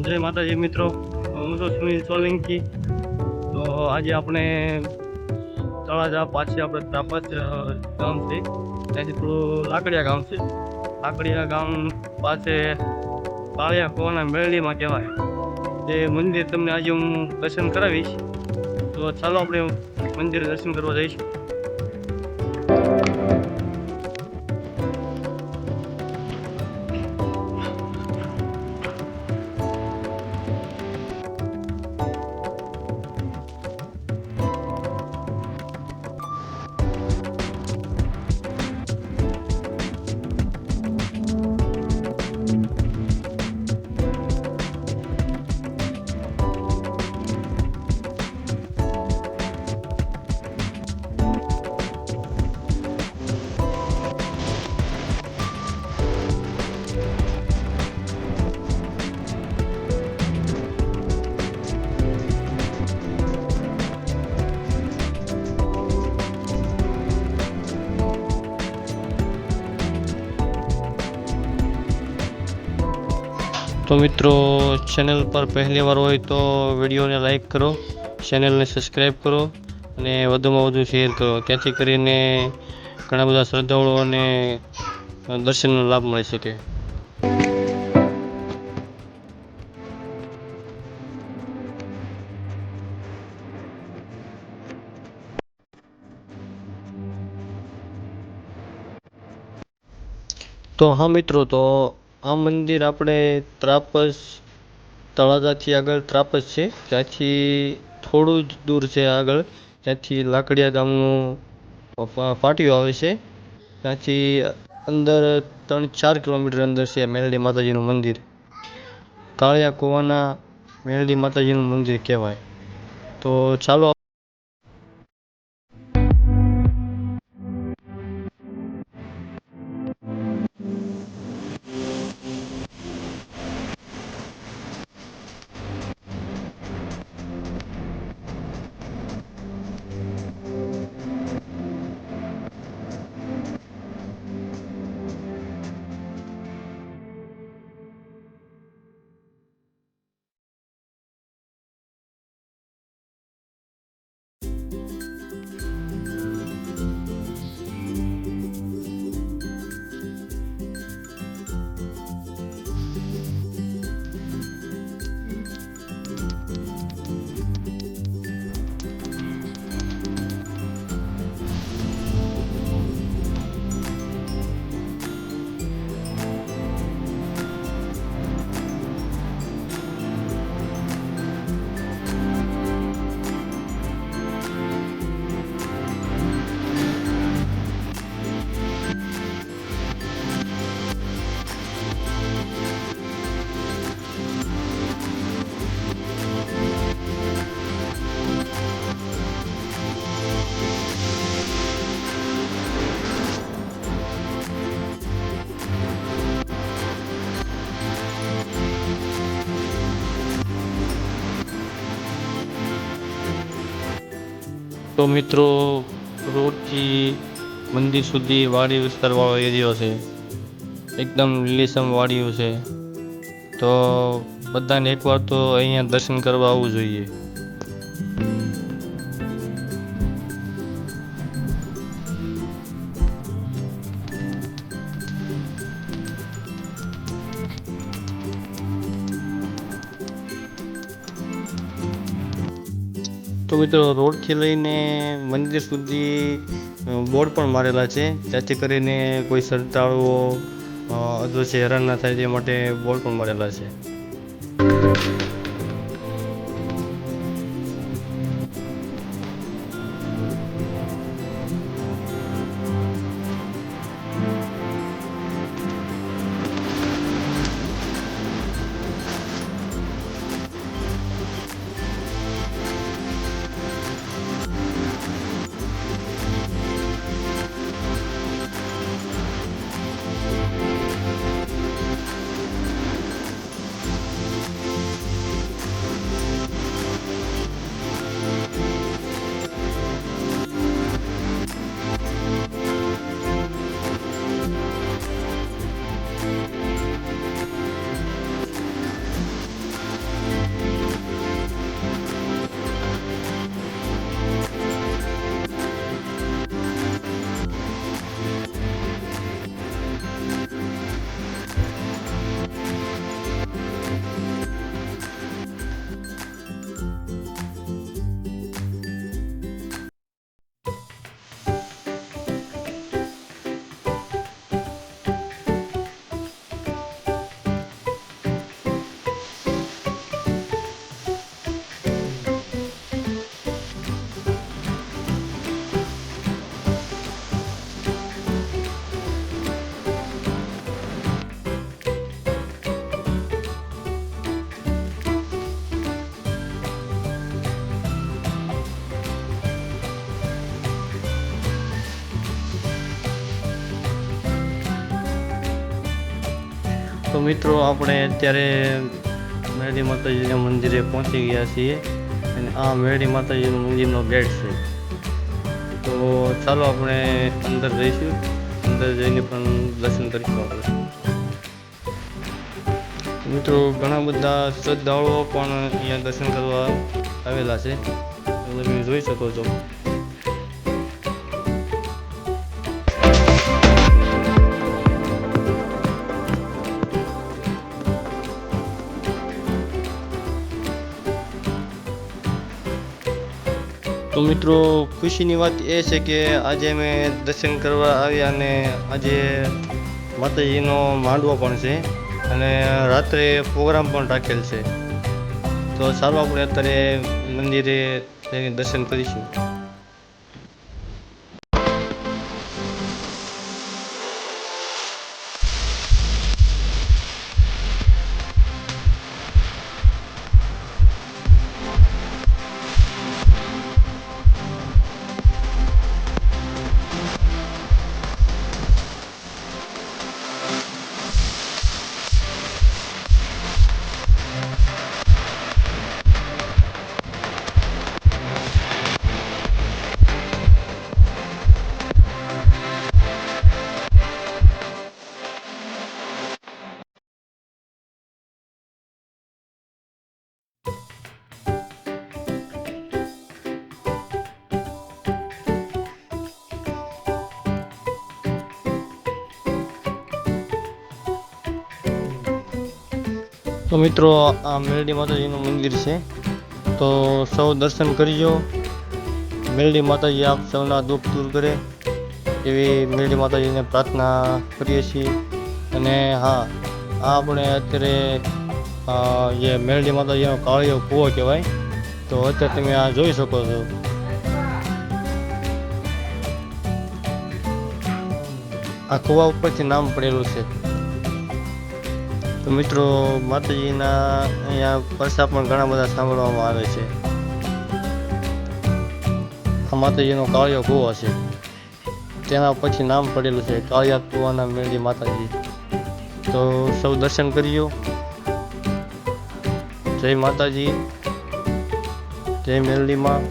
જય માતાજી મિત્રો, હું છું સુનિલ સોલંકી। તો આજે આપણે તળાજા પાછી આપણે ત્રાપજ ગામ છે, ત્યાંથી થોડું લાકડિયા ગામ છે। લાકડિયા ગામ પાસે કાળિયા કુવાના મેળડીમાં કહેવાય તે મંદિર તમને આજે હું દર્શન કરાવીશ। તો ચાલો આપણે મંદિર દર્શન કરવા જઈશું। तो मित्रों, चैनल पर पहली बार हो तो वीडियो ने लाइक करो, चैनल ने सब्सक्राइब करो અને વધુમાં વધુ શેર કરો, ત્યાંથી કરીને ઘણા બધા શ્રદ્ધાળુઓને દર્શનનો લાભ મળી શકે। તો હા મિત્રો, તો આ મંદિર આપણે ત્રાપજ તળાજાથી આગળ ત્રાપજ છે, ત્યાંથી થોડું જ દૂર છે આગળ, ત્યાંથી લાકડિયા ગામનું પાટિયું આવે છે, ત્યાંથી અંદર 3-4 કિલોમીટર અંદર છે મેલડી માતાજીનું મંદિર। કાળિયા કુવાના મેલડી માતાજીનું મંદિર કહેવાય। તો ચાલો તો મિત્રો, રોડથી મંદિર સુધી વાડી વિસ્તારવાળો એરિયો છે, એકદમ લીલીછમ વાડીઓ છે। તો બધાને એકવાર તો અહીંયા દર્શન કરવા આવવું જોઈએ। તો મિત્રો, રોડથી લઈને મંદિર સુધી બોર્ડ પણ મારેલા છે, જેથી કરીને કોઈ શ્રદ્ધાળુઓ અદૃશ્ય હેરાન ના થાય તે માટે બોર્ડ પણ મારેલા છે। મિત્રો આપણે અત્યારે મેરડી માતાજીના મંદિરે પહોંચી ગયા છીએ અને આ મેરડી માતાજીનું મંદિરનો ગેટ છે. તો ચાલો આપણે અંદર જઈશું, અંદર જઈને પણ દર્શન કરીશું આપણે. મિત્રો ઘણા બધા શ્રદ્ધાળુઓ પણ અહીંયા દર્શન કરવા આવેલા છે, તમે જોઈ શકો છો. તો મિત્રો ખુશીની વાત એ છે કે આજે અમે દર્શન કરવા આવ્યા અને આજે માતાજીનો માંડવો પણ છે અને રાત્રે પ્રોગ્રામ પણ રાખેલ છે. તો ચાલો આપણે અત્યારે મંદિરે જઈને દર્શન કરીશું. તો મિત્રો આ મેરડી માતાજીનું મંદિર છે, તો સૌ દર્શન કરજો. મેરડી માતાજી આપ સૌના દુઃખ દૂર કરે એવી મેરડી માતાજીને પ્રાર્થના કરીએ છીએ. અને હા, આ આપણે અત્યારે જે મેરડી માતાજીનો કાળિયો કૂવો કહેવાય, તો અત્યારે તમે આ જોઈ શકો છો. આ કૂવા ઉપરથી નામ પડેલું છે. તો મિત્રો માતાજીના અહીંયા પરસા પણ ઘણા બધા સાંભળવામાં આવે છે. આ માતાજીનો કાળિયો કૂવો છે, તેના પછી નામ પડેલું છે કાળિયા કૂવાના મેરડી માતાજી. તો સૌ દર્શન કરજો. જય માતાજી, જય મેરડીમાં.